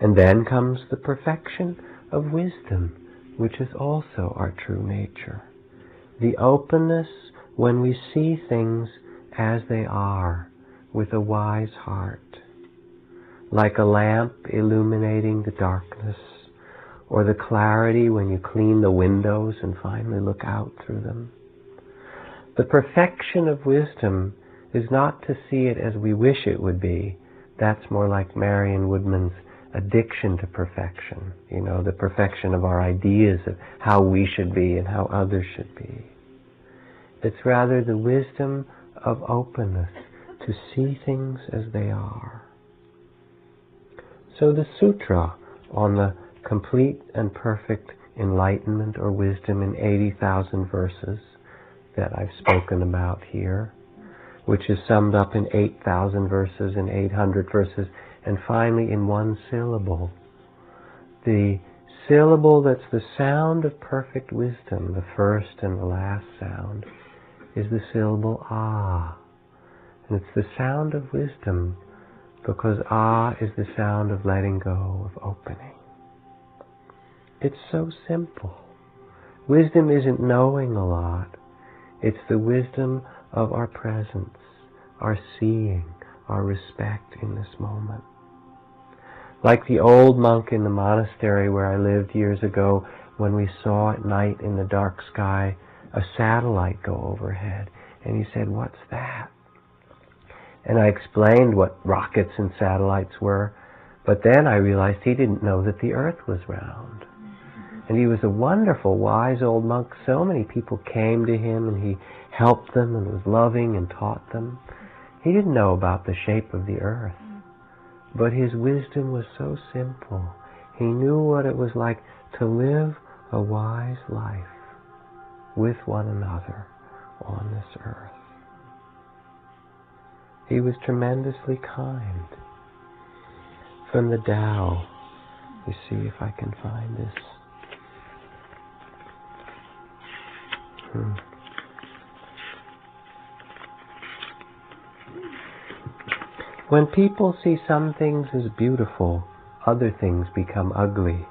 And then comes the perfection of wisdom, which is also our true nature. The openness when we see things as they are, with a wise heart, like a lamp illuminating the darkness, or the clarity when you clean the windows and finally look out through them. The perfection of wisdom is not to see it as we wish it would be. That's more like Marion Woodman's addiction to perfection, the perfection of our ideas of how we should be and how others should be. It's rather the wisdom of openness to see things as they are. So the sutra on the complete and perfect enlightenment or wisdom in 80,000 verses that I've spoken about here, which is summed up in 8,000 verses, in 800 verses, and finally in one syllable. The syllable that's the sound of perfect wisdom, the first and the last sound, is the syllable ah. And it's the sound of wisdom because ah is the sound of letting go, of opening. It's so simple. Wisdom isn't knowing a lot. It's the wisdom of our presence, our seeing, our respect in this moment. Like the old monk in the monastery where I lived years ago, when we saw at night in the dark sky a satellite go overhead. And he said, "What's that?" And I explained what rockets and satellites were, but then I realized he didn't know that the earth was round. And he was a wonderful, wise old monk. So many people came to him and he helped them and was loving and taught them. He didn't know about the shape of the earth, but his wisdom was so simple. He knew what it was like to live a wise life with one another on this earth. He was tremendously kind. From the Tao, you see if I can find this. When people see some things as beautiful, other things become ugly.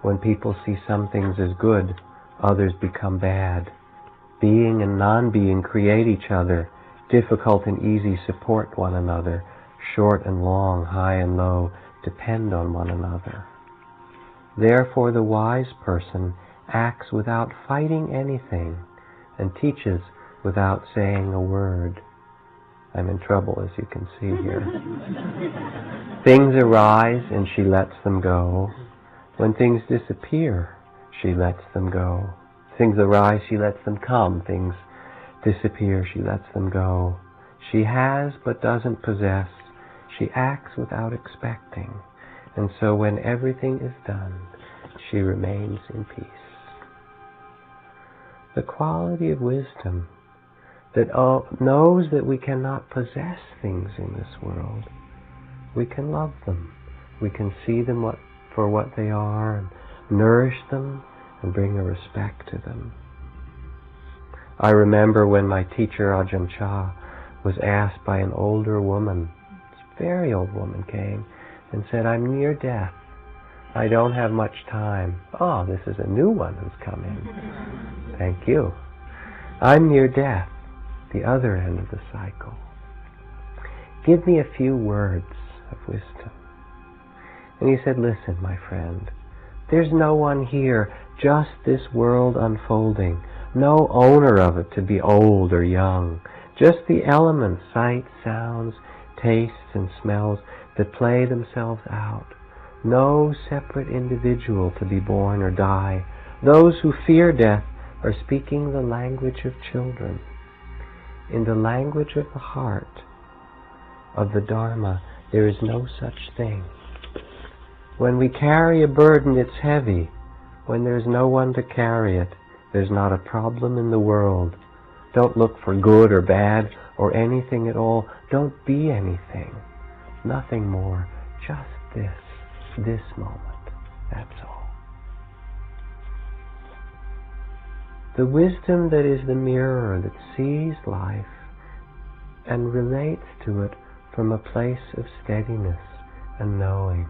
When people see some things as good, others become bad. Being and non-being create each other. Difficult and easy support one another. Short and long, high and low, depend on one another. Therefore the wise person acts without fighting anything and teaches without saying a word. I'm in trouble, as you can see here. Things arise and she lets them go. When things disappear, she lets them go. Things arise, she lets them come. Things disappear, she lets them go. She has but doesn't possess. She acts without expecting. And so when everything is done, she remains in peace. The quality of wisdom that knows that we cannot possess things in this world. We can love them. We can see them for what they are and nourish them and bring a respect to them. I remember when my teacher Ajahn Chah was asked by an older woman, a very old woman came and said, "I'm near death. I don't have much time." Oh, this is a new one who's come in. Thank you. "I'm near death, the other end of the cycle. Give me a few words of wisdom." And he said, "Listen, my friend, there's no one here, just this world unfolding. No owner of it to be old or young. Just the elements, sights, sounds, tastes, and smells that play themselves out. No separate individual to be born or die. Those who fear death are speaking the language of children. In the language of the heart, of the Dharma, there is no such thing. When we carry a burden, it's heavy. When there's no one to carry it, there's not a problem in the world. Don't look for good or bad or anything at all. Don't be anything. Nothing more. Just this moment. That's all." The wisdom that is the mirror that sees life and relates to it from a place of steadiness and knowing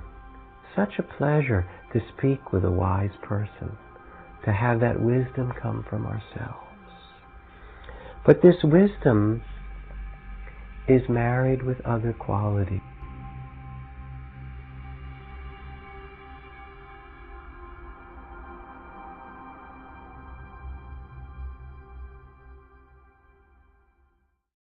such a pleasure to speak with a wise person, to have that wisdom come from ourselves. But this wisdom is married with other qualities.